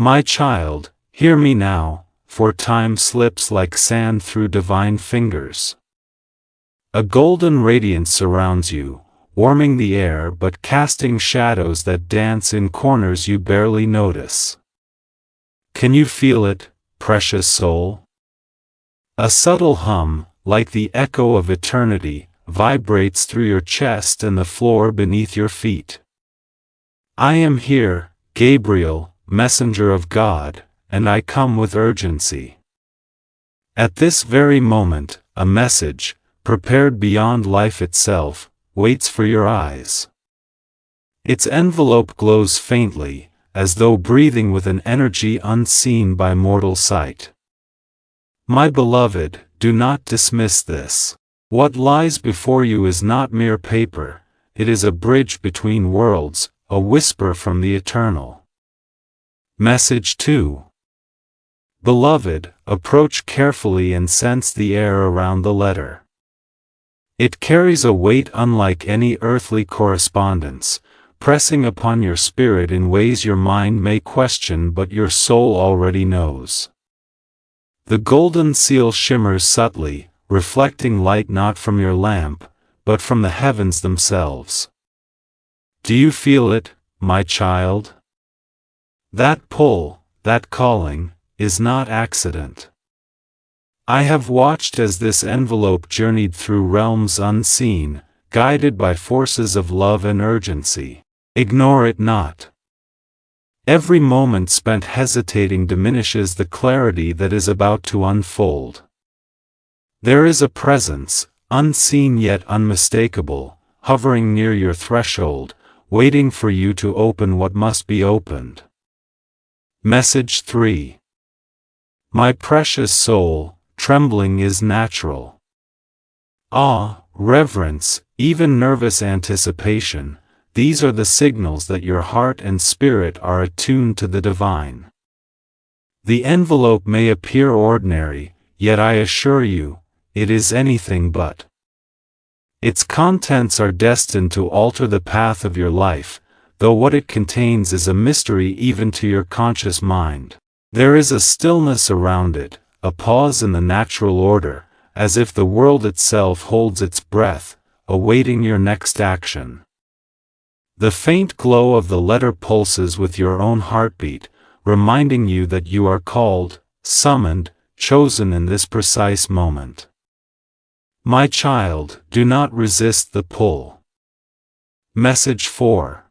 My child, hear me now, for time slips like sand through divine fingers. A golden radiance surrounds you, warming the air but casting shadows that dance in corners you barely notice. Can you feel it, precious soul? A subtle hum, like the echo of eternity, vibrates through your chest and the floor beneath your feet. I am here, Gabriel, messenger of God, and I come with urgency. At this very moment, a message, prepared beyond life itself, waits for your eyes. Its envelope glows faintly, as though breathing with an energy unseen by mortal sight. My beloved, do not dismiss this. What lies before you is not mere paper, it is a bridge between worlds, a whisper from the eternal. Message 2. Beloved, approach carefully and sense the air around the letter. It carries a weight unlike any earthly correspondence, pressing upon your spirit in ways your mind may question but your soul already knows. The golden seal shimmers subtly, reflecting light not from your lamp, but from the heavens themselves. Do you feel it, my child? That pull, that calling, is not accident. I have watched as this envelope journeyed through realms unseen, guided by forces of love and urgency. Ignore it not. Every moment spent hesitating diminishes the clarity that is about to unfold. There is a presence, unseen yet unmistakable, hovering near your threshold, waiting for you to open what must be opened. Message 3. My precious soul, trembling is natural. Awe, reverence, even nervous anticipation, these are the signals that your heart and spirit are attuned to the divine. The envelope may appear ordinary, yet I assure you, it is anything but. Its contents are destined to alter the path of your life, though what it contains is a mystery even to your conscious mind. There is a stillness around it, a pause in the natural order, as if the world itself holds its breath, awaiting your next action. The faint glow of the letter pulses with your own heartbeat, reminding you that you are called, summoned, chosen in this precise moment. My child, do not resist the pull. Message 4.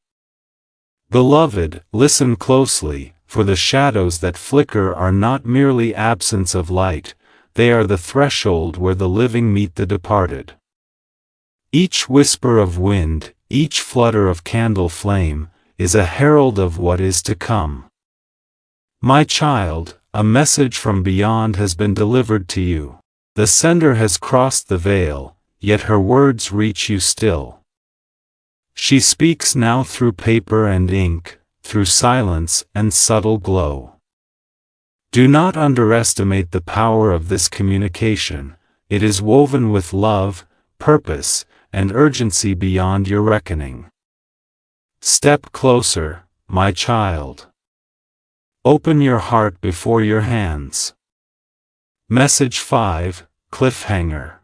Beloved, listen closely, for the shadows that flicker are not merely absence of light, they are the threshold where the living meet the departed. Each whisper of wind, each flutter of candle flame, is a herald of what is to come. My child, a message from beyond has been delivered to you. The sender has crossed the veil, yet her words reach you still. She speaks now through paper and ink, through silence and subtle glow. Do not underestimate the power of this communication, it is woven with love, purpose, and urgency beyond your reckoning. Step closer, my child. Open your heart before your hands. Message 5, Cliffhanger.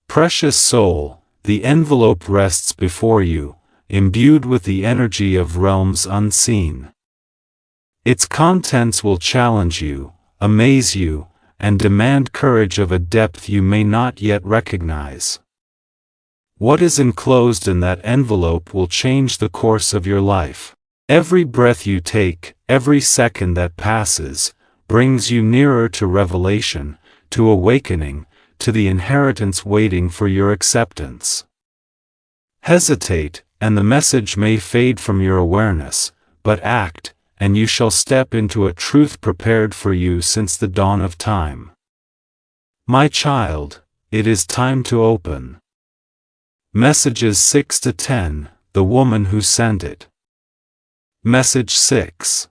Precious soul, the envelope rests before you, imbued with the energy of realms unseen. Its contents will challenge you, amaze you, and demand courage of a depth you may not yet recognize. What is enclosed in that envelope will change the course of your life. Every breath you take, every second that passes, brings you nearer to revelation, to awakening, to the inheritance waiting for your acceptance. Hesitate, and the message may fade from your awareness, but act, and you shall step into a truth prepared for you since the dawn of time. My child, it is time to open. Messages 6 to 10, the woman who sent it. Message 6.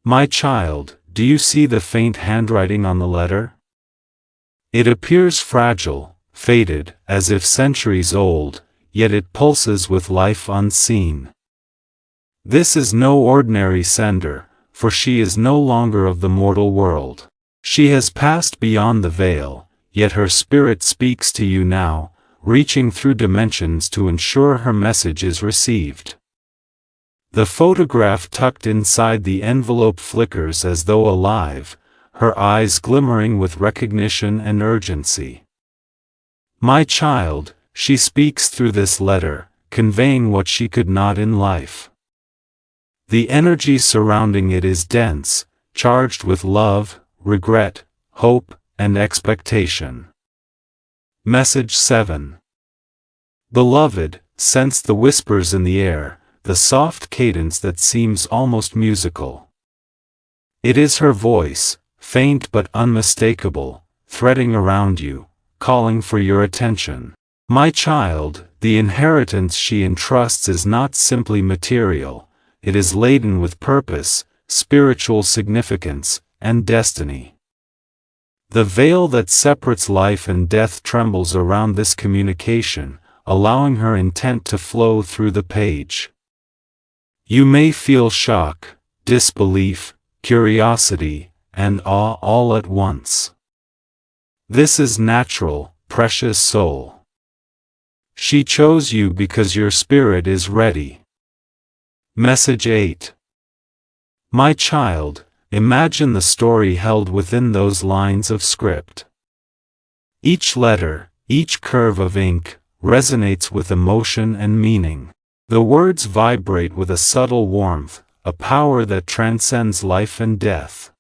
My child, do you see the faint handwriting on the letter? It appears fragile, faded, as if centuries old, yet it pulses with life unseen. This is no ordinary sender, for she is no longer of the mortal world. She has passed beyond the veil, yet her spirit speaks to you now, reaching through dimensions to ensure her message is received. The photograph tucked inside the envelope flickers as though alive, her eyes glimmering with recognition and urgency. My child, she speaks through this letter, conveying what she could not in life. The energy surrounding it is dense, charged with love, regret, hope, and expectation. Message 7. Beloved, sense the whispers in the air, the soft cadence that seems almost musical. It is her voice, faint but unmistakable, threading around you, calling for your attention. My child, the inheritance she entrusts is not simply material, it is laden with purpose, spiritual significance, and destiny. The veil that separates life and death trembles around this communication, allowing her intent to flow through the page. You may feel shock, disbelief, curiosity, and awe all at once. This is natural, precious soul. She chose you because your spirit is ready. Message 8. My child, imagine the story held within those lines of script. Each letter, each curve of ink, resonates with emotion and meaning. The words vibrate with a subtle warmth, a power that transcends life and death.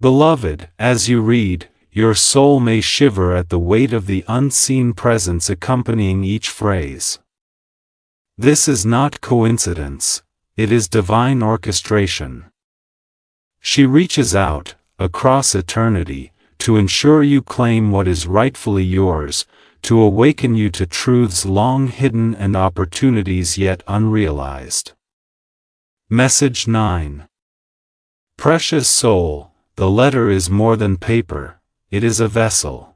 Beloved, as you read, your soul may shiver at the weight of the unseen presence accompanying each phrase. This is not coincidence, it is divine orchestration. She reaches out, across eternity, to ensure you claim what is rightfully yours, to awaken you to truths long hidden and opportunities yet unrealized. Message 9. Precious soul, the letter is more than paper, it is a vessel.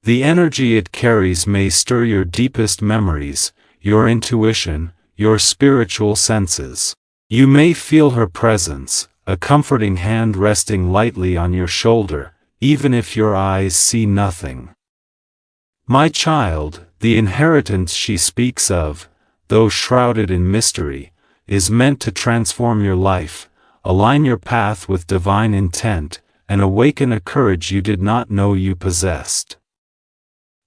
The energy it carries may stir your deepest memories, your intuition, your spiritual senses. You may feel her presence, a comforting hand resting lightly on your shoulder, even if your eyes see nothing. My child, the inheritance she speaks of, though shrouded in mystery, is meant to transform your life, align your path with divine intent, and awaken a courage you did not know you possessed.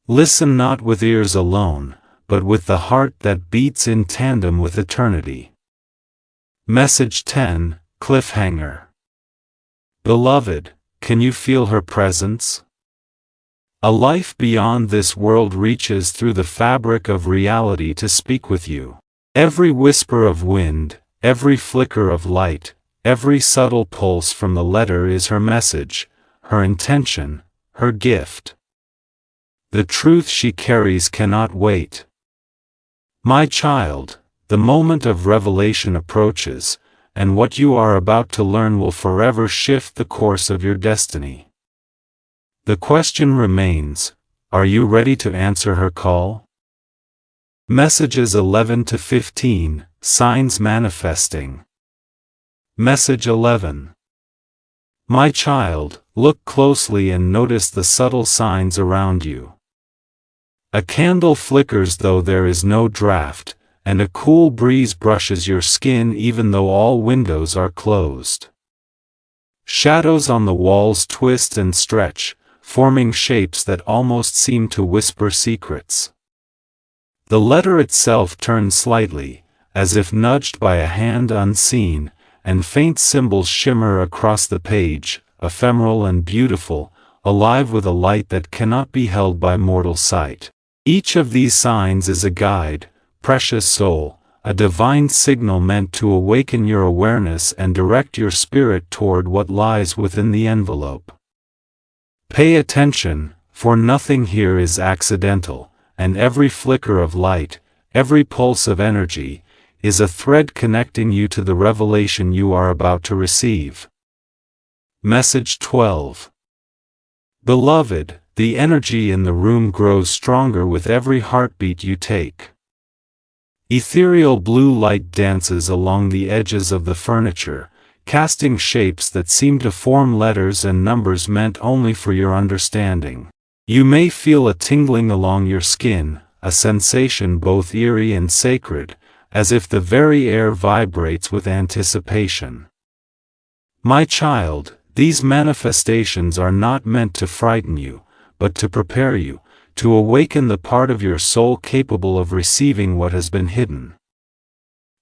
Listen not with ears alone, but with the heart that beats in tandem with eternity. Message 10, Cliffhanger. Beloved, can you feel her presence? A life beyond this world reaches through the fabric of reality to speak with you. Every whisper of wind, every flicker of light, every subtle pulse from the letter is her message, her intention, her gift. The truth she carries cannot wait. My child, the moment of revelation approaches, and what you are about to learn will forever shift the course of your destiny. The question remains, are you ready to answer her call? Messages 11 to 15, Signs Manifesting. Message 11. My child, look closely and notice the subtle signs around you. A candle flickers though there is no draft, and a cool breeze brushes your skin even though all windows are closed. Shadows on the walls twist and stretch, forming shapes that almost seem to whisper secrets. The letter itself turns slightly, as if nudged by a hand unseen, and faint symbols shimmer across the page, ephemeral and beautiful, alive with a light that cannot be held by mortal sight. Each of these signs is a guide, precious soul, a divine signal meant to awaken your awareness and direct your spirit toward what lies within the envelope. Pay attention, for nothing here is accidental, and every flicker of light, every pulse of energy, is a thread connecting you to the revelation you are about to receive. Message 12. Beloved, the energy in the room grows stronger with every heartbeat you take. Ethereal blue light dances along the edges of the furniture, casting shapes that seem to form letters and numbers meant only for your understanding. You may feel a tingling along your skin, a sensation both eerie and sacred, as if the very air vibrates with anticipation. My child, these manifestations are not meant to frighten you, but to prepare you, to awaken the part of your soul capable of receiving what has been hidden.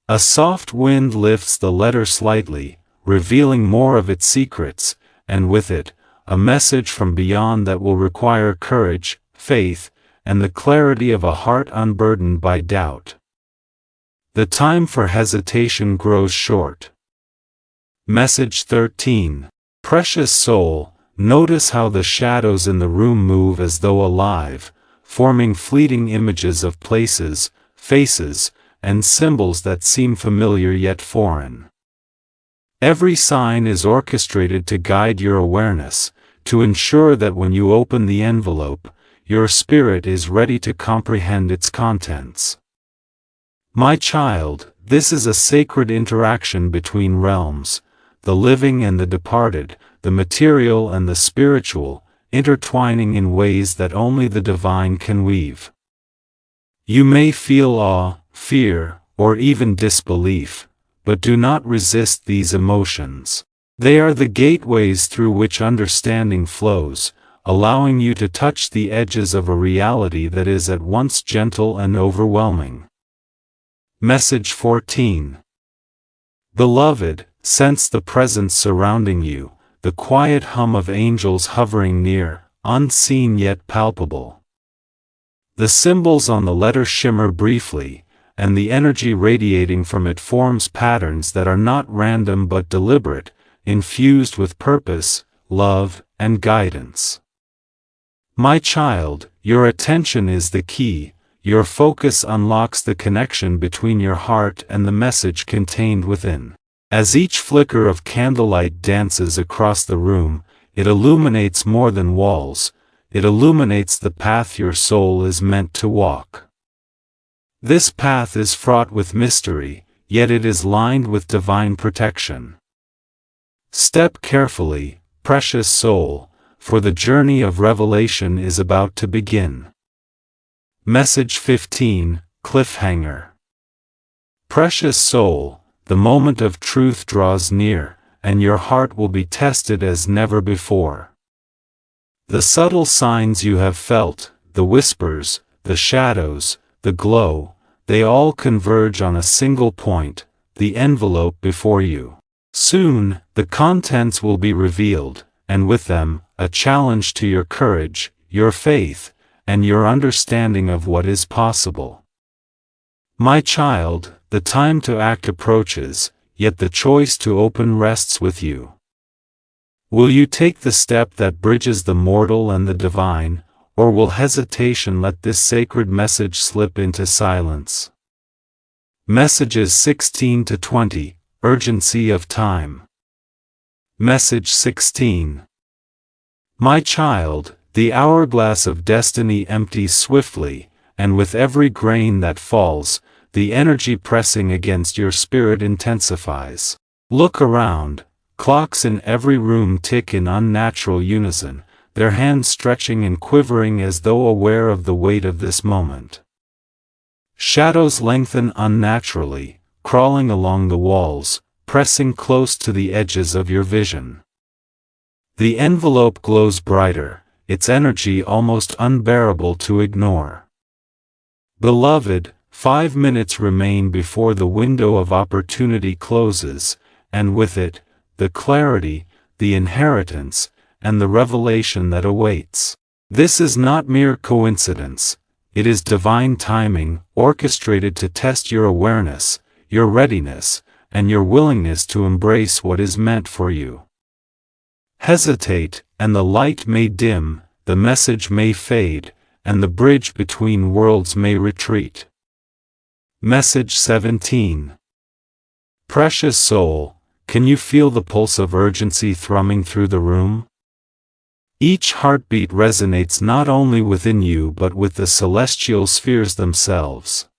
A soft wind lifts the letter slightly, revealing more of its secrets, and with it, a message from beyond that will require courage, faith, and the clarity of a heart unburdened by doubt. The time for hesitation grows short. Message 13. Precious soul, notice how the shadows in the room move as though alive, forming fleeting images of places, faces, and symbols that seem familiar yet foreign. Every sign is orchestrated to guide your awareness, to ensure that when you open the envelope, your spirit is ready to comprehend its contents. My child, this is a sacred interaction between realms, the living and the departed, the material and the spiritual, intertwining in ways that only the divine can weave. You may feel awe, fear, or even disbelief, but do not resist these emotions. They are the gateways through which understanding flows, allowing you to touch the edges of a reality that is at once gentle and overwhelming. Message 14. Beloved, sense the presence surrounding you, the quiet hum of angels hovering near, unseen yet palpable. The symbols on the letter shimmer briefly, and the energy radiating from it forms patterns that are not random but deliberate, infused with purpose, love, and guidance. My child, your attention is the key, your focus unlocks the connection between your heart and the message contained within. As each flicker of candlelight dances across the room, it illuminates more than walls, it illuminates the path your soul is meant to walk. This path is fraught with mystery, yet it is lined with divine protection. Step carefully, precious soul, for the journey of revelation is about to begin. Message 15, Cliffhanger. Precious soul, the moment of truth draws near, and your heart will be tested as never before. The subtle signs you have felt, the whispers, the shadows, the glow, they all converge on a single point, the envelope before you. Soon, the contents will be revealed, and with them, a challenge to your courage, your faith, and your understanding of what is possible. My child, the time to act approaches, yet the choice to open rests with you. Will you take the step that bridges the mortal and the divine, or will hesitation let this sacred message slip into silence? Messages 16 to 20, Urgency of Time. Message 16. My child, the hourglass of destiny empties swiftly, and with every grain that falls, the energy pressing against your spirit intensifies. Look around, clocks in every room tick in unnatural unison, their hands stretching and quivering as though aware of the weight of this moment. Shadows lengthen unnaturally, crawling along the walls, pressing close to the edges of your vision. The envelope glows brighter, its energy almost unbearable to ignore. Beloved, 5 minutes remain before the window of opportunity closes, and with it, the clarity, the inheritance, and the revelation that awaits. This is not mere coincidence, it is divine timing, orchestrated to test your awareness, your readiness, and your willingness to embrace what is meant for you. Hesitate, and the light may dim, the message may fade, and the bridge between worlds may retreat. Message 17. Precious soul, can you feel the pulse of urgency thrumming through the room? Each heartbeat resonates not only within you but with the celestial spheres themselves.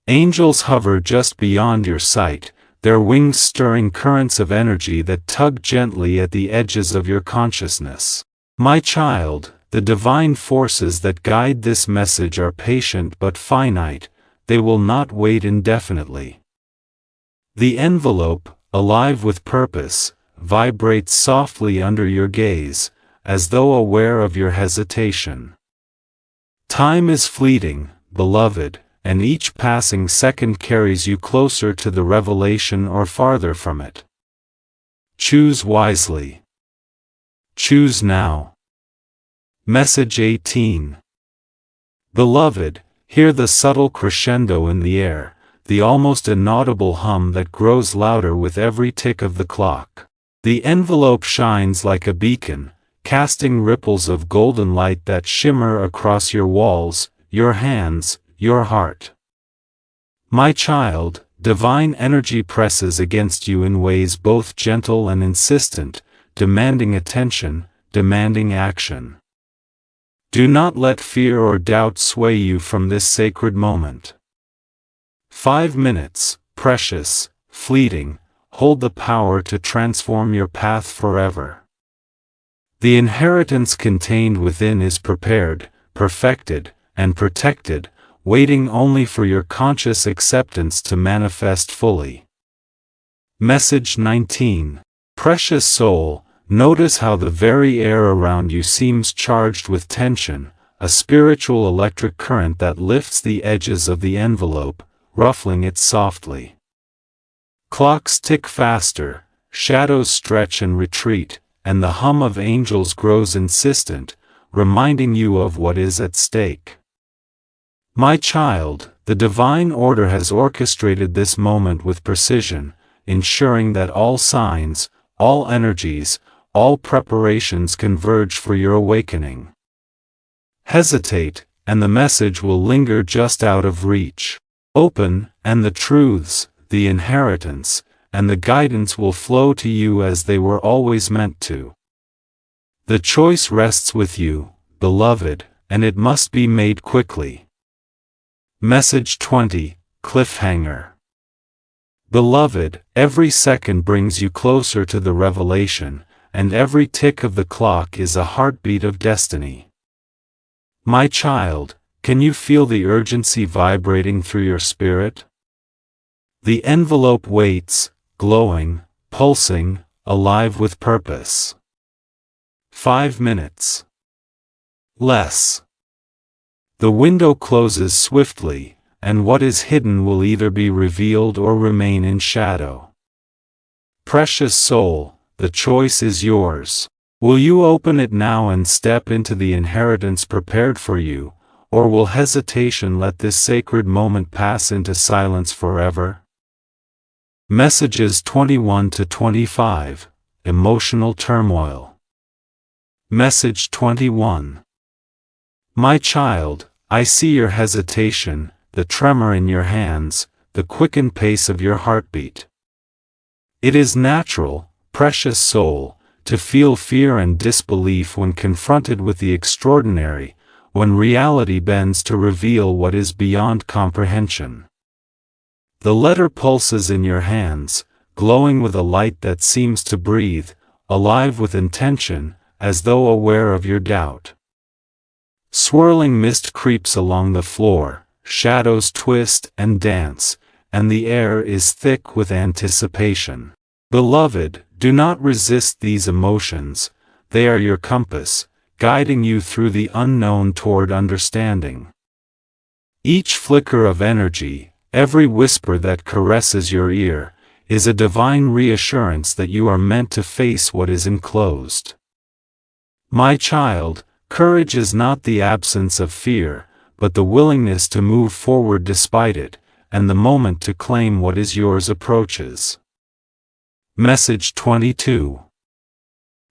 Angels hover just beyond your sight, their wings stirring currents of energy that tug gently at the edges of your consciousness. My child, the divine forces that guide this message are patient but finite, they will not wait indefinitely. The envelope, alive with purpose, vibrates softly under your gaze, as though aware of your hesitation. Time is fleeting, beloved, and each passing second carries you closer to the revelation or farther from it. Choose wisely. Choose now. Message 18. Beloved, hear the subtle crescendo in the air, the almost inaudible hum that grows louder with every tick of the clock. The envelope shines like a beacon, casting ripples of golden light that shimmer across your walls, your hands, your heart. My child, divine energy presses against you in ways both gentle and insistent, demanding attention, demanding action. Do not let fear or doubt sway you from this sacred moment. 5 minutes, precious, fleeting, hold the power to transform your path forever. The inheritance contained within is prepared, perfected, and protected, waiting only for your conscious acceptance to manifest fully. Message 19. Precious soul, notice how the very air around you seems charged with tension, a spiritual electric current that lifts the edges of the envelope, ruffling it softly. Clocks tick faster, shadows stretch and retreat, and the hum of angels grows insistent, reminding you of what is at stake. My child, the divine order has orchestrated this moment with precision, ensuring that all signs, all energies, all preparations converge for your awakening. Hesitate, and the message will linger just out of reach. Open, and the truths, the inheritance, and the guidance will flow to you as they were always meant to. The choice rests with you, beloved, and it must be made quickly. Message 20, Cliffhanger. Beloved, every second brings you closer to the revelation, and every tick of the clock is a heartbeat of destiny. My child, can you feel the urgency vibrating through your spirit? The envelope waits, glowing, pulsing, alive with purpose. 5 minutes. Less. The window closes swiftly, and what is hidden will either be revealed or remain in shadow. Precious soul, the choice is yours. Will you open it now and step into the inheritance prepared for you, or will hesitation let this sacred moment pass into silence forever? Messages 21 to 25, Emotional Turmoil. Message 21. My child, I see your hesitation, the tremor in your hands, the quickened pace of your heartbeat. It is natural, precious soul, to feel fear and disbelief when confronted with the extraordinary, when reality bends to reveal what is beyond comprehension. The letter pulses in your hands, glowing with a light that seems to breathe, alive with intention, as though aware of your doubt. Swirling mist creeps along the floor, shadows twist and dance, and the air is thick with anticipation. Beloved, do not resist these emotions, they are your compass, guiding you through the unknown toward understanding. Each flicker of energy, every whisper that caresses your ear, is a divine reassurance that you are meant to face what is enclosed. My child, courage is not the absence of fear, but the willingness to move forward despite it, and the moment to claim what is yours approaches. Message 22.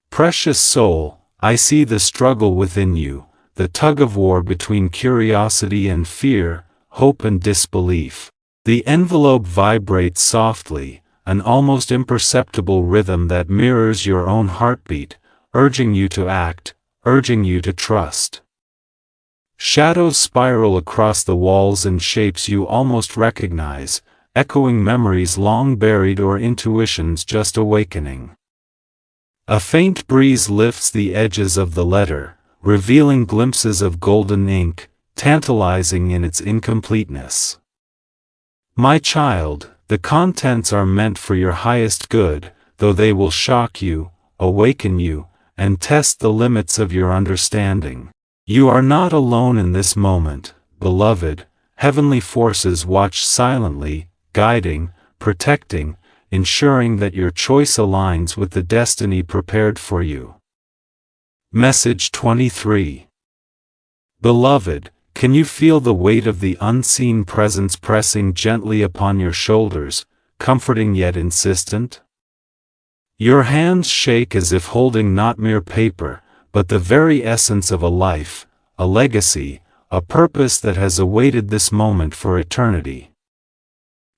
Precious soul, I see the struggle within you, the tug-of-war between curiosity and fear, hope and disbelief. The envelope vibrates softly, an almost imperceptible rhythm that mirrors your own heartbeat, urging you to act, urging you to trust. Shadows spiral across the walls in shapes you almost recognize, echoing memories long buried or intuitions just awakening. A faint breeze lifts the edges of the letter, revealing glimpses of golden ink, tantalizing in its incompleteness. My child, the contents are meant for your highest good, though they will shock you, awaken you, and test the limits of your understanding. You are not alone in this moment, beloved. Heavenly forces watch silently, guiding, protecting, ensuring that your choice aligns with the destiny prepared for you. Message 23. Beloved, can you feel the weight of the unseen presence pressing gently upon your shoulders, comforting yet insistent? Your hands shake as if holding not mere paper, but the very essence of a life, a legacy, a purpose that has awaited this moment for eternity.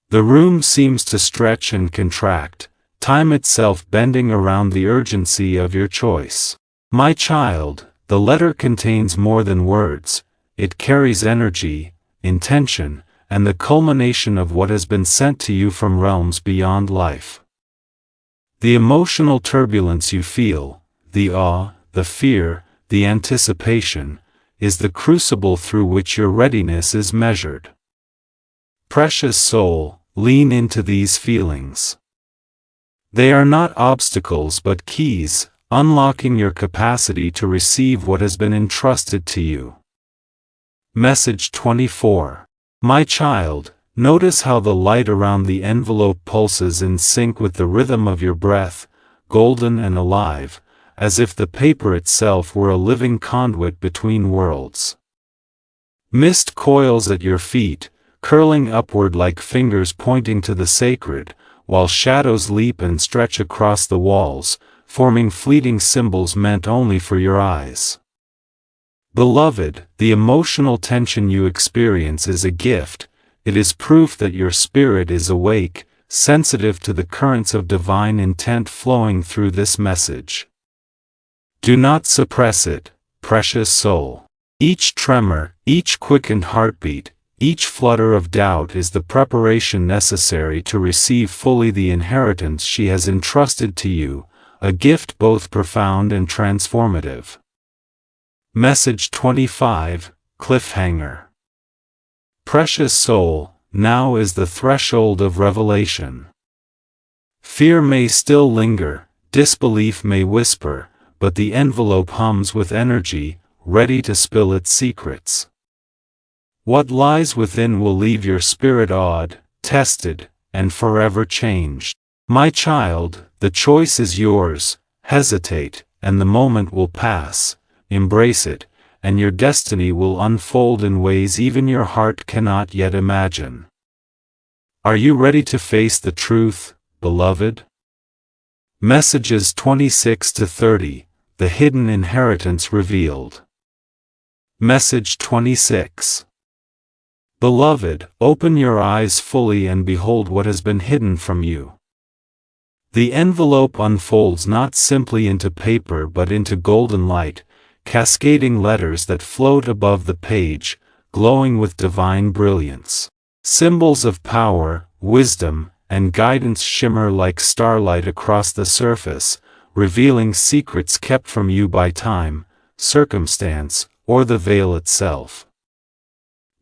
The room seems to stretch and contract, time itself bending around the urgency of your choice. My child, the letter contains more than words. It carries energy, intention, and the culmination of what has been sent to you from realms beyond life. The emotional turbulence you feel, the awe, the fear, the anticipation, is the crucible through which your readiness is measured. Precious soul, lean into these feelings. They are not obstacles but keys, unlocking your capacity to receive what has been entrusted to you. Message 24. My child, notice how the light around the envelope pulses in sync with the rhythm of your breath, golden and alive, as if the paper itself were a living conduit between worlds. Mist coils at your feet, curling upward like fingers pointing to the sacred, while shadows leap and stretch across the walls, forming fleeting symbols meant only for your eyes. Beloved, the emotional tension you experience is a gift. It is proof that your spirit is awake, sensitive to the currents of divine intent flowing through this message. Do not suppress it, precious soul. Each tremor, each quickened heartbeat, each flutter of doubt is the preparation necessary to receive fully the inheritance she has entrusted to you, a gift both profound and transformative. Message 25, Cliffhanger. Precious soul, now is the threshold of revelation. Fear may still linger, disbelief may whisper, but the envelope hums with energy, ready to spill its secrets. What lies within will leave your spirit awed, tested, and forever changed. My child, the choice is yours. Hesitate, and the moment will pass. Embrace it, and your destiny will unfold in ways even your heart cannot yet imagine. Are you ready to face the truth, beloved? Messages 26 to 30, The Hidden Inheritance Revealed. Message 26. Beloved, open your eyes fully and behold what has been hidden from you. The envelope unfolds not simply into paper but into golden light, cascading letters that float above the page, glowing with divine brilliance. Symbols of power, wisdom, and guidance shimmer like starlight across the surface, revealing secrets kept from you by time, circumstance, or the veil itself.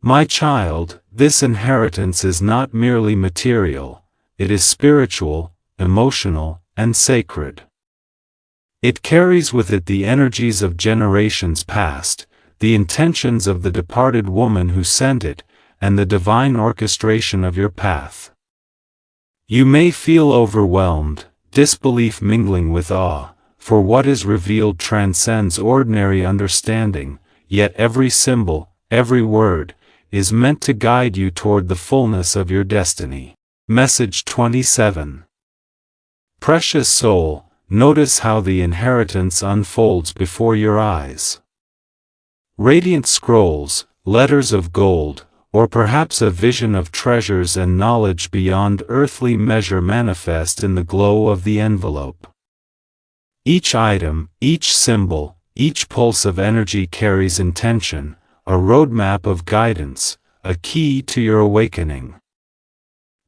My child, this inheritance is not merely material, it is spiritual, emotional, and sacred. It carries with it the energies of generations past, the intentions of the departed woman who sent it, and the divine orchestration of your path. You may feel overwhelmed, disbelief mingling with awe, for what is revealed transcends ordinary understanding, yet every symbol, every word, is meant to guide you toward the fullness of your destiny. Message 27. Precious soul, notice how the inheritance unfolds before your eyes. Radiant scrolls, letters of gold, or perhaps a vision of treasures and knowledge beyond earthly measure manifest in the glow of the envelope. Each item, each symbol, each pulse of energy carries intention, a roadmap of guidance, a key to your awakening.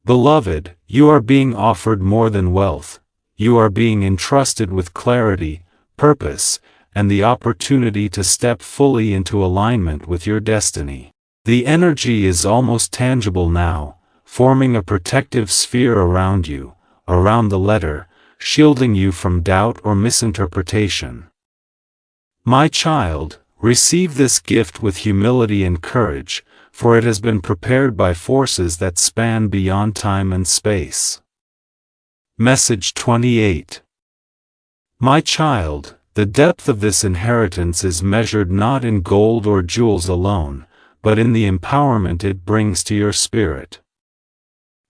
Beloved, you are being offered more than wealth. You are being entrusted with clarity, purpose, and the opportunity to step fully into alignment with your destiny. The energy is almost tangible now, forming a protective sphere around you, around the letter, shielding you from doubt or misinterpretation. My child, receive this gift with humility and courage, for it has been prepared by forces that span beyond time and space. Message 28. My child, the depth of this inheritance is measured not in gold or jewels alone, but in the empowerment it brings to your spirit.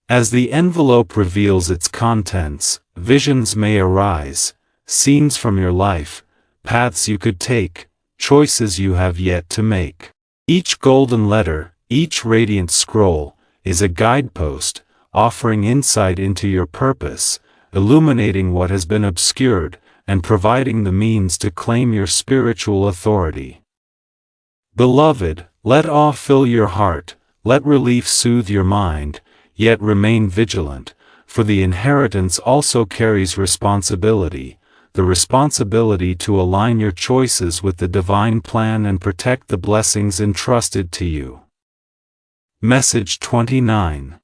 As the envelope reveals its contents, visions may arise, scenes from your life, paths you could take, choices you have yet to make. Each golden letter, each radiant scroll, is a guidepost, offering insight into your purpose, illuminating what has been obscured, and providing the means to claim your spiritual authority. Beloved, let awe fill your heart, let relief soothe your mind, yet remain vigilant, for the inheritance also carries responsibility, the responsibility to align your choices with the divine plan and protect the blessings entrusted to you. Message 29.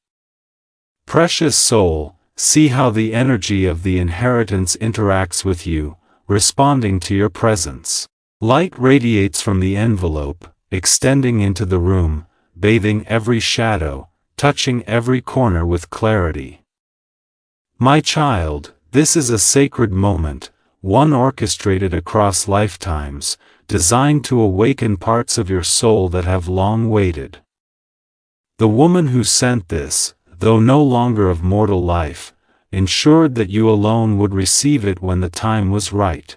Precious soul, see how the energy of the inheritance interacts with you, responding to your presence. Light radiates from the envelope, extending into the room, bathing every shadow, touching every corner with clarity. My child, this is a sacred moment, one orchestrated across lifetimes, designed to awaken parts of your soul that have long waited. The woman who sent this, though no longer of mortal life, ensured that you alone would receive it when the time was right.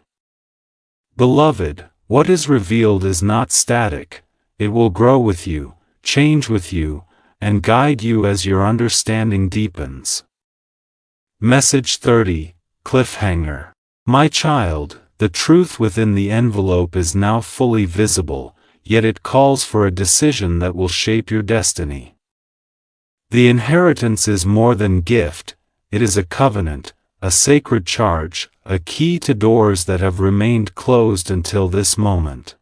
Beloved, what is revealed is not static, it will grow with you, change with you, and guide you as your understanding deepens. Message 30, Cliffhanger. My child, the truth within the envelope is now fully visible, yet it calls for a decision that will shape your destiny. The inheritance is more than gift, it is a covenant, a sacred charge, a key to doors that have remained closed until this moment.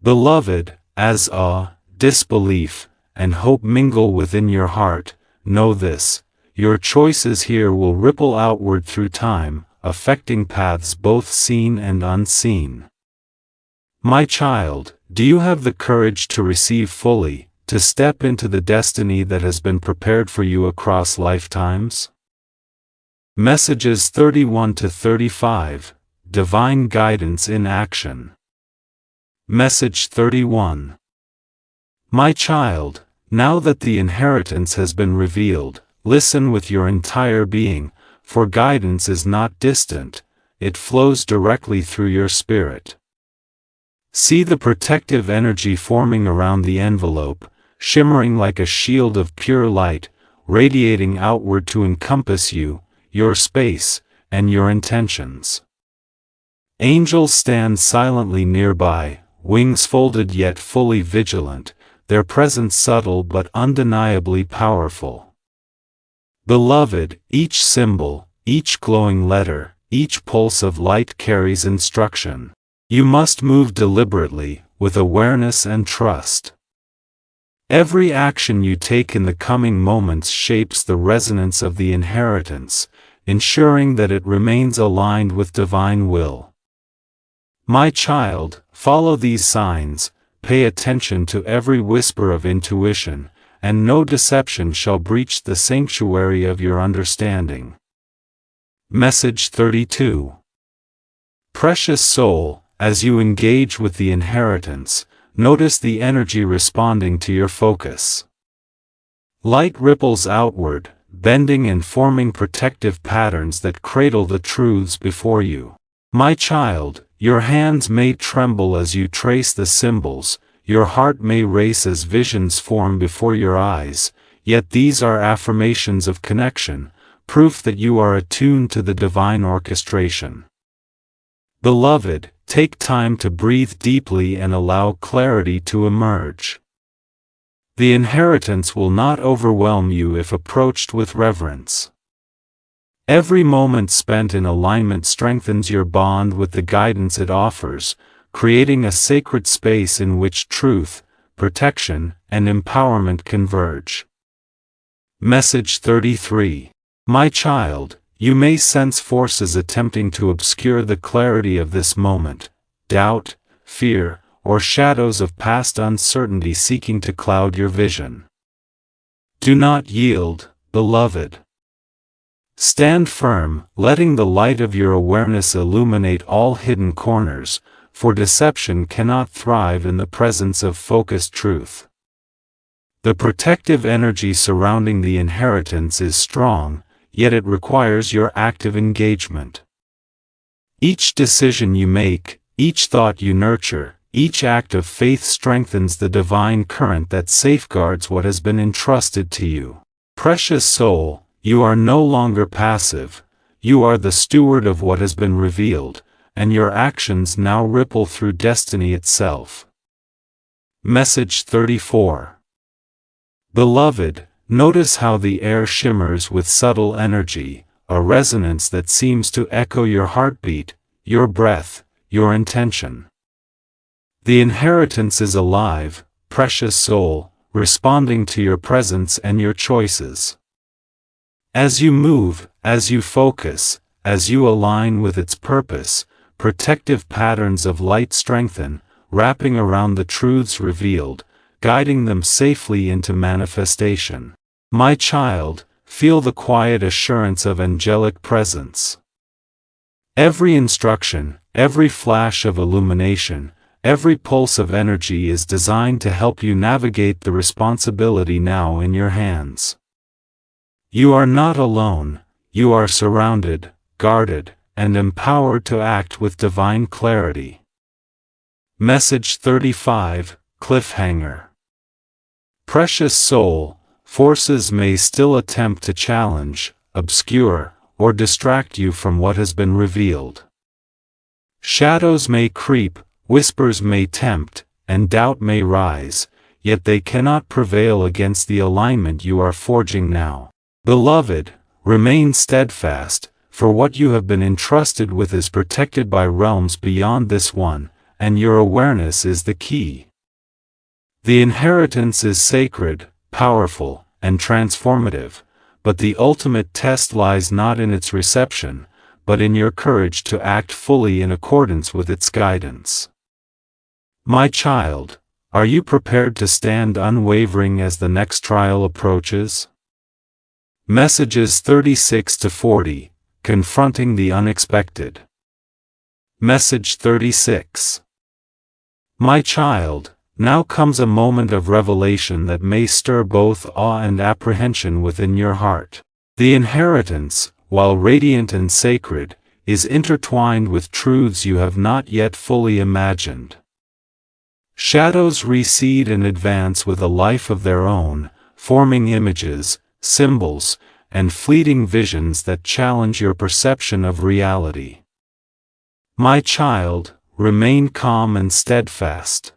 Beloved, as awe, disbelief, and hope mingle within your heart, know this, your choices here will ripple outward through time, affecting paths both seen and unseen. My child, do you have the courage to receive fully, to step into the destiny that has been prepared for you across lifetimes? Messages 31 to 35, Divine Guidance in Action. Message 31. My child, now that the inheritance has been revealed, listen with your entire being, for guidance is not distant, it flows directly through your spirit. See the protective energy forming around the envelope, shimmering like a shield of pure light, radiating outward to encompass you, your space, and your intentions. Angels stand silently nearby, wings folded yet fully vigilant, their presence subtle but undeniably powerful. Beloved, each symbol, each glowing letter, each pulse of light carries instruction. You must move deliberately, with awareness and trust. Every action you take in the coming moments shapes the resonance of the inheritance, ensuring that it remains aligned with divine will. My child, follow these signs, pay attention to every whisper of intuition, and no deception shall breach the sanctuary of your understanding. Message 32. Precious soul, as you engage with the inheritance, notice the energy responding to your focus. Light ripples outward, bending and forming protective patterns that cradle the truths before you. My child, your hands may tremble as you trace the symbols, your heart may race as visions form before your eyes, yet these are affirmations of connection, proof that you are attuned to the divine orchestration. Beloved, take time to breathe deeply and allow clarity to emerge. The inheritance will not overwhelm you if approached with reverence. Every moment spent in alignment strengthens your bond with the guidance it offers, creating a sacred space in which truth, protection, and empowerment converge. Message 33. My child, you may sense forces attempting to obscure the clarity of this moment, doubt, fear, or shadows of past uncertainty seeking to cloud your vision. Do not yield, beloved. Stand firm, letting the light of your awareness illuminate all hidden corners, for deception cannot thrive in the presence of focused truth. The protective energy surrounding the inheritance is strong, yet it requires your active engagement. Each decision you make, each thought you nurture, each act of faith strengthens the divine current that safeguards what has been entrusted to you. Precious soul, you are no longer passive, you are the steward of what has been revealed, and your actions now ripple through destiny itself. Message 34. Beloved, notice how the air shimmers with subtle energy, a resonance that seems to echo your heartbeat, your breath, your intention. The inheritance is alive, precious soul, responding to your presence and your choices. As you move, as you focus, as you align with its purpose, protective patterns of light strengthen, wrapping around the truths revealed, guiding them safely into manifestation. My child, feel the quiet assurance of angelic presence. Every instruction, every flash of illumination, every pulse of energy is designed to help you navigate the responsibility now in your hands. You are not alone, you are surrounded, guarded, and empowered to act with divine clarity. Message 35, Cliffhanger. Precious soul, forces may still attempt to challenge, obscure, or distract you from what has been revealed. Shadows may creep, whispers may tempt, and doubt may rise, yet they cannot prevail against the alignment you are forging now. Beloved, remain steadfast, for what you have been entrusted with is protected by realms beyond this one, and your awareness is the key. The inheritance is sacred, powerful, and transformative, but the ultimate test lies not in its reception, but in your courage to act fully in accordance with its guidance. My child, are you prepared to stand unwavering as the next trial approaches? Messages 36 to 40, Confronting the Unexpected. Message 36. My child, now comes a moment of revelation that may stir both awe and apprehension within your heart. The inheritance, while radiant and sacred, is intertwined with truths you have not yet fully imagined. Shadows recede and advance with a life of their own, forming images, symbols, and fleeting visions that challenge your perception of reality. My child, remain calm and steadfast.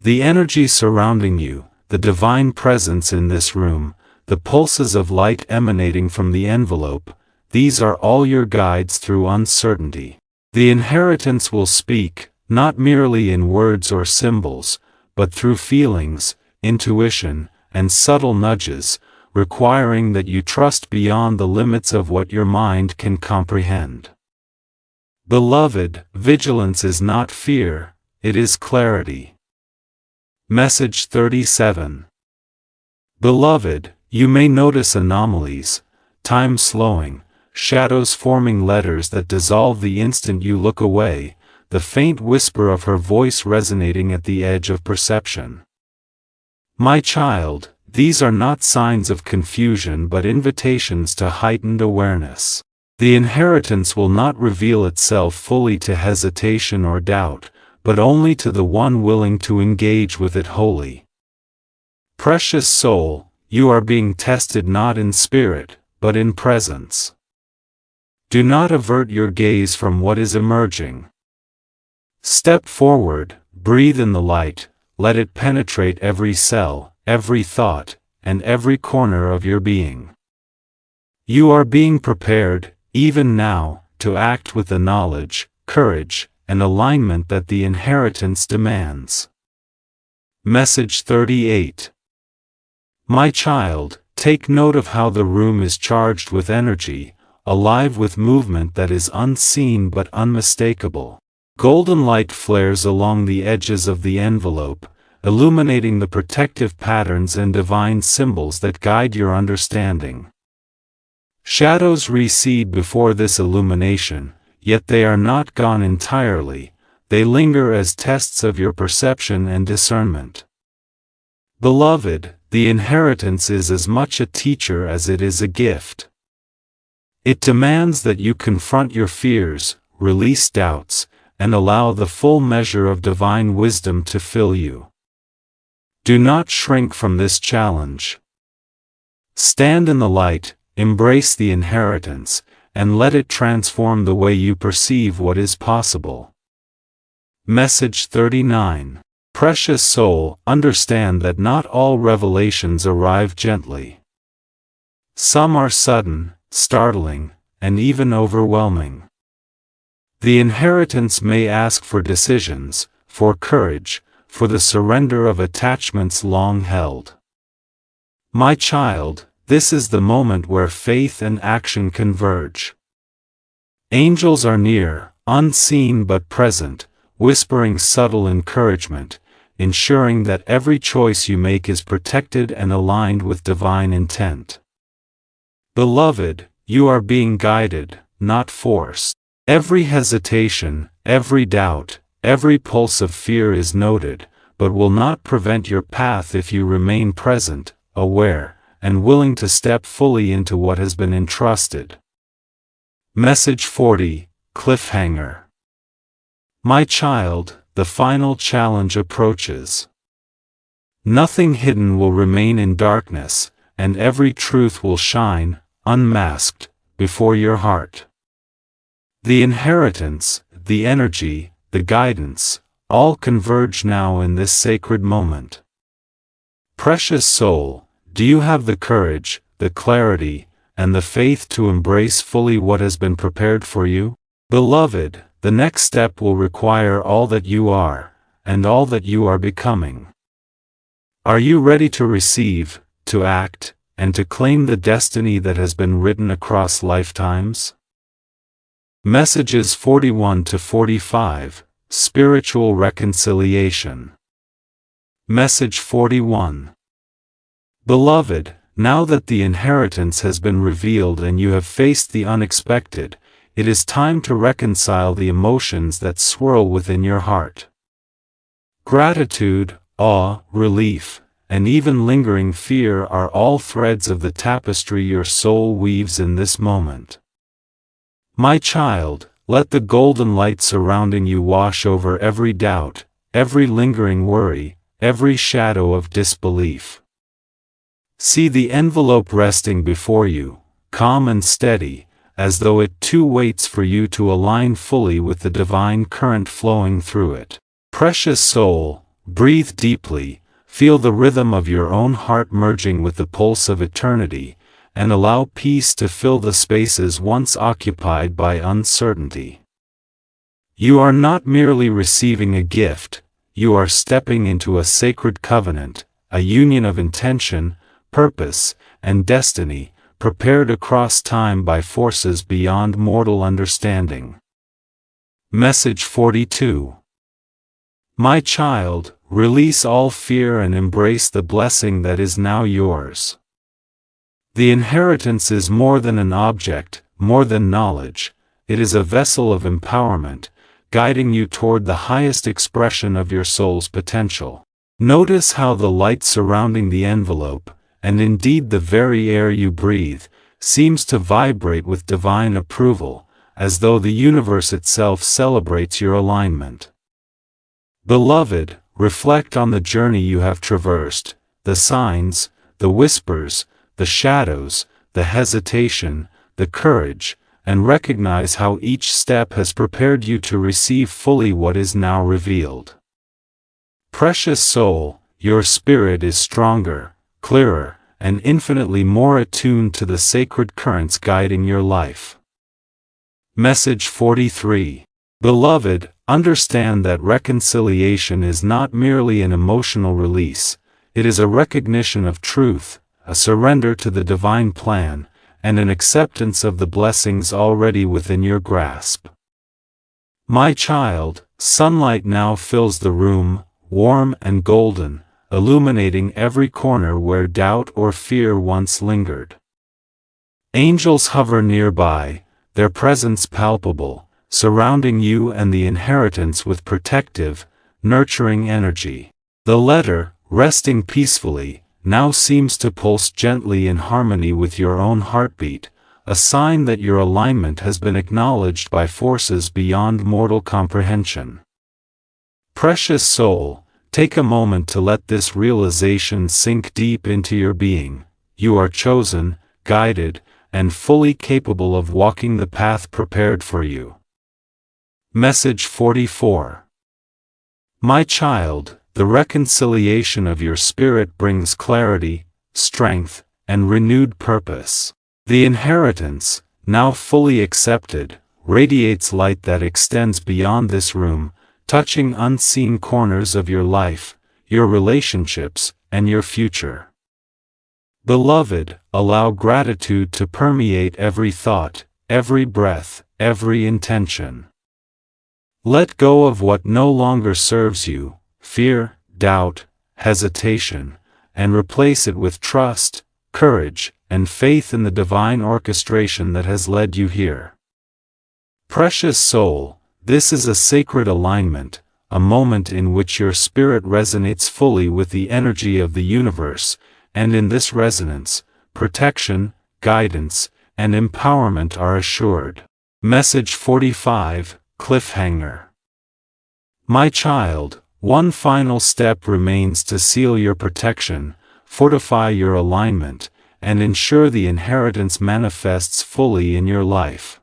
The energy surrounding you, the divine presence in this room, the pulses of light emanating from the envelope, these are all your guides through uncertainty. The inheritance will speak, not merely in words or symbols, but through feelings, intuition, and subtle nudges, requiring that you trust beyond the limits of what your mind can comprehend. Beloved, vigilance is not fear, it is clarity. Message 37. Beloved, you may notice anomalies, time slowing, shadows forming letters that dissolve the instant you look away, the faint whisper of her voice resonating at the edge of perception. My child, these are not signs of confusion but invitations to heightened awareness. The inheritance will not reveal itself fully to hesitation or doubt, but only to the one willing to engage with it wholly. Precious soul, you are being tested not in spirit, but in presence. Do not avert your gaze from what is emerging. Step forward, breathe in the light, let it penetrate every cell, every thought, and every corner of your being. You are being prepared, even now, to act with the knowledge, courage, and alignment that the inheritance demands. Message 38. My child, take note of how the room is charged with energy, alive with movement that is unseen but unmistakable. Golden light flares along the edges of the envelope, illuminating the protective patterns and divine symbols that guide your understanding. Shadows recede before this illumination, yet they are not gone entirely, they linger as tests of your perception and discernment. Beloved, the inheritance is as much a teacher as it is a gift. It demands that you confront your fears, release doubts, and allow the full measure of divine wisdom to fill you. Do not shrink from this challenge. Stand in the light, embrace the inheritance, and let it transform the way you perceive what is possible. Message 39. Precious soul, understand that not all revelations arrive gently. Some are sudden, startling, and even overwhelming. The inheritance may ask for decisions, for courage, for the surrender of attachments long held. My child, this is the moment where faith and action converge. Angels are near, unseen but present, whispering subtle encouragement, ensuring that every choice you make is protected and aligned with divine intent. Beloved, you are being guided, not forced. Every hesitation, every doubt, every pulse of fear is noted, but will not prevent your path if you remain present, aware, and willing to step fully into what has been entrusted. Message 40, Cliffhanger. My child, the final challenge approaches. Nothing hidden will remain in darkness, and every truth will shine, unmasked, before your heart. The inheritance, the energy, the guidance, all converge now in this sacred moment. Precious soul, do you have the courage, the clarity, and the faith to embrace fully what has been prepared for you? Beloved, the next step will require all that you are, and all that you are becoming. Are you ready to receive, to act, and to claim the destiny that has been written across lifetimes? Messages 41 to 45, Spiritual Reconciliation. Message 41. Beloved, now that the inheritance has been revealed and you have faced the unexpected, it is time to reconcile the emotions that swirl within your heart. Gratitude, awe, relief, and even lingering fear are all threads of the tapestry your soul weaves in this moment. My child, let the golden light surrounding you wash over every doubt, every lingering worry, every shadow of disbelief. See the envelope resting before you, calm and steady, as though it too waits for you to align fully with the divine current flowing through it. Precious soul, breathe deeply, feel the rhythm of your own heart merging with the pulse of eternity, and allow peace to fill the spaces once occupied by uncertainty. You are not merely receiving a gift, you are stepping into a sacred covenant, a union of intention, purpose, and destiny, prepared across time by forces beyond mortal understanding. Message 42. My child, release all fear and embrace the blessing that is now yours. The inheritance is more than an object, more than knowledge, it is a vessel of empowerment, guiding you toward the highest expression of your soul's potential. Notice how the light surrounding the envelope, and indeed the very air you breathe, seems to vibrate with divine approval, as though the universe itself celebrates your alignment. Beloved, reflect on the journey you have traversed, the signs, the whispers, the shadows, the hesitation, the courage, and recognize how each step has prepared you to receive fully what is now revealed. Precious soul, your spirit is stronger, clearer, and infinitely more attuned to the sacred currents guiding your life. Message 43. Beloved, understand that reconciliation is not merely an emotional release, it is a recognition of truth, a surrender to the divine plan, and an acceptance of the blessings already within your grasp. My child, sunlight now fills the room, warm and golden, illuminating every corner where doubt or fear once lingered. Angels hover nearby, their presence palpable, surrounding you and the inheritance with protective, nurturing energy. The letter, resting peacefully, now seems to pulse gently in harmony with your own heartbeat, a sign that your alignment has been acknowledged by forces beyond mortal comprehension. Precious soul, take a moment to let this realization sink deep into your being. You are chosen, guided, and fully capable of walking the path prepared for you. Message 44. My child, the reconciliation of your spirit brings clarity, strength, and renewed purpose. The inheritance, now fully accepted, radiates light that extends beyond this room, touching unseen corners of your life, your relationships, and your future. Beloved, allow gratitude to permeate every thought, every breath, every intention. Let go of what no longer serves you, fear, doubt, hesitation, and replace it with trust, courage, and faith in the divine orchestration that has led you here. Precious soul, this is a sacred alignment, a moment in which your spirit resonates fully with the energy of the universe, and in this resonance, protection, guidance, and empowerment are assured. Message 45, Cliffhanger. My child, one final step remains to seal your protection, fortify your alignment, and ensure the inheritance manifests fully in your life.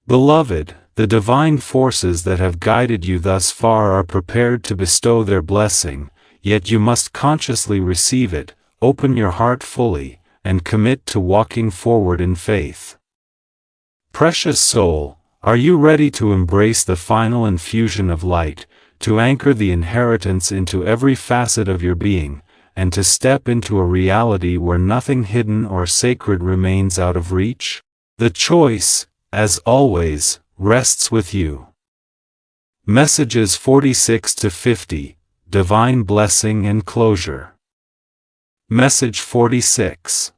Beloved, the divine forces that have guided you thus far are prepared to bestow their blessing, yet you must consciously receive it, open your heart fully, and commit to walking forward in faith. Precious soul, are you ready to embrace the final infusion of light, to anchor the inheritance into every facet of your being, and to step into a reality where nothing hidden or sacred remains out of reach? The choice, as always, rests with you. Messages 46 to 50, Divine Blessing and Closure. Message 46.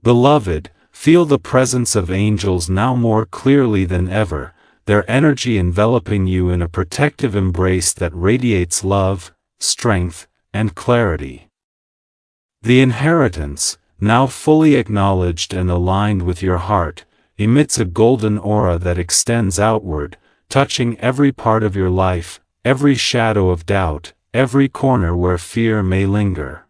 Beloved, feel the presence of angels now more clearly than ever, their energy enveloping you in a protective embrace that radiates love, strength, and clarity. The inheritance, now fully acknowledged and aligned with your heart, emits a golden aura that extends outward, touching every part of your life, every shadow of doubt, every corner where fear may linger.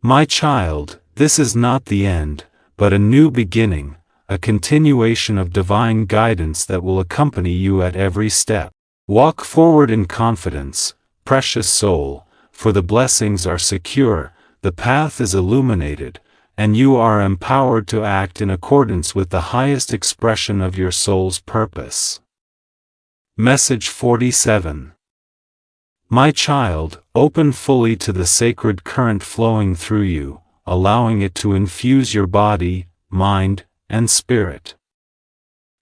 My child, this is not the end, but a new beginning, a continuation of divine guidance that will accompany you at every step. Walk forward in confidence, precious soul, for the blessings are secure, the path is illuminated, and you are empowered to act in accordance with the highest expression of your soul's purpose. Message 47. My child, open fully to the sacred current flowing through you, allowing it to infuse your body, mind, and spirit.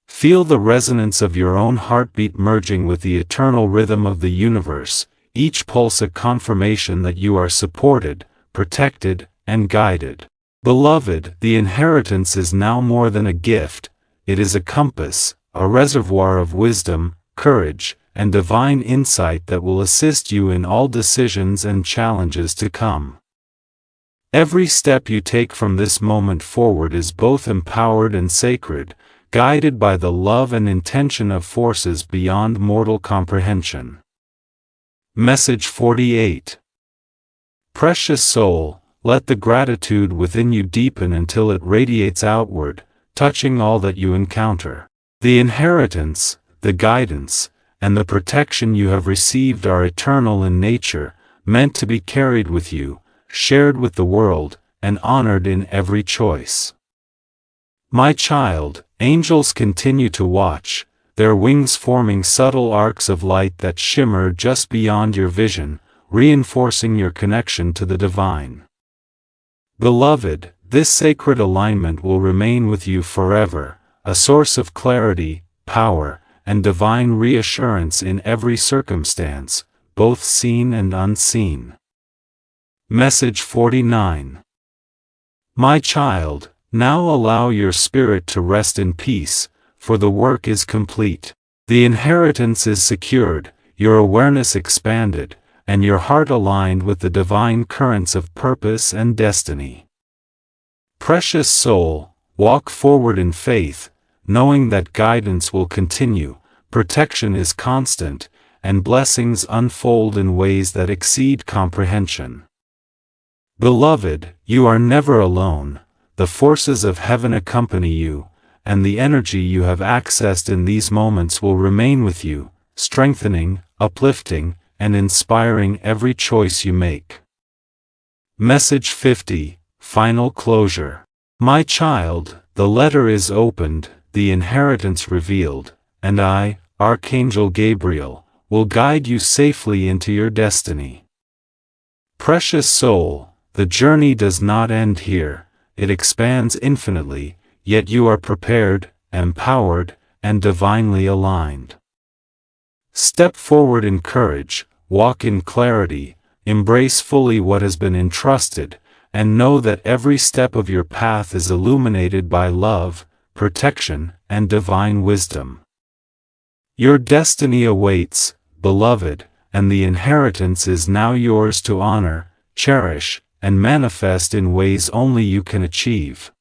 Feel the resonance of your own heartbeat merging with the eternal rhythm of the universe, each pulse a confirmation that you are supported, protected, and guided. Beloved, the inheritance is now more than a gift, it is a compass, a reservoir of wisdom, courage, and divine insight that will assist you in all decisions and challenges to come. Every step you take from this moment forward is both empowered and sacred, guided by the love and intention of forces beyond mortal comprehension. Message 48. Precious soul, let the gratitude within you deepen until it radiates outward, touching all that you encounter. The inheritance, the guidance, and the protection you have received are eternal in nature, meant to be carried with you, shared with the world, and honored in every choice. My child, angels continue to watch, their wings forming subtle arcs of light that shimmer just beyond your vision, reinforcing your connection to the divine. Beloved, this sacred alignment will remain with you forever, a source of clarity, power, and divine reassurance in every circumstance, both seen and unseen. Message 49. My child, now allow your spirit to rest in peace, for the work is complete. The inheritance is secured, your awareness expanded, and your heart aligned with the divine currents of purpose and destiny. Precious soul, walk forward in faith, knowing that guidance will continue, protection is constant, and blessings unfold in ways that exceed comprehension. Beloved, you are never alone, the forces of heaven accompany you, and the energy you have accessed in these moments will remain with you, strengthening, uplifting, and inspiring every choice you make. Message 50, Final Closure. My child, the letter is opened, the inheritance revealed, and I, Archangel Gabriel, will guide you safely into your destiny. Precious soul, the journey does not end here, it expands infinitely, yet you are prepared, empowered, and divinely aligned. Step forward in courage, walk in clarity, embrace fully what has been entrusted, and know that every step of your path is illuminated by love, protection, and divine wisdom. Your destiny awaits, beloved, and the inheritance is now yours to honor, cherish, and manifest in ways only you can achieve.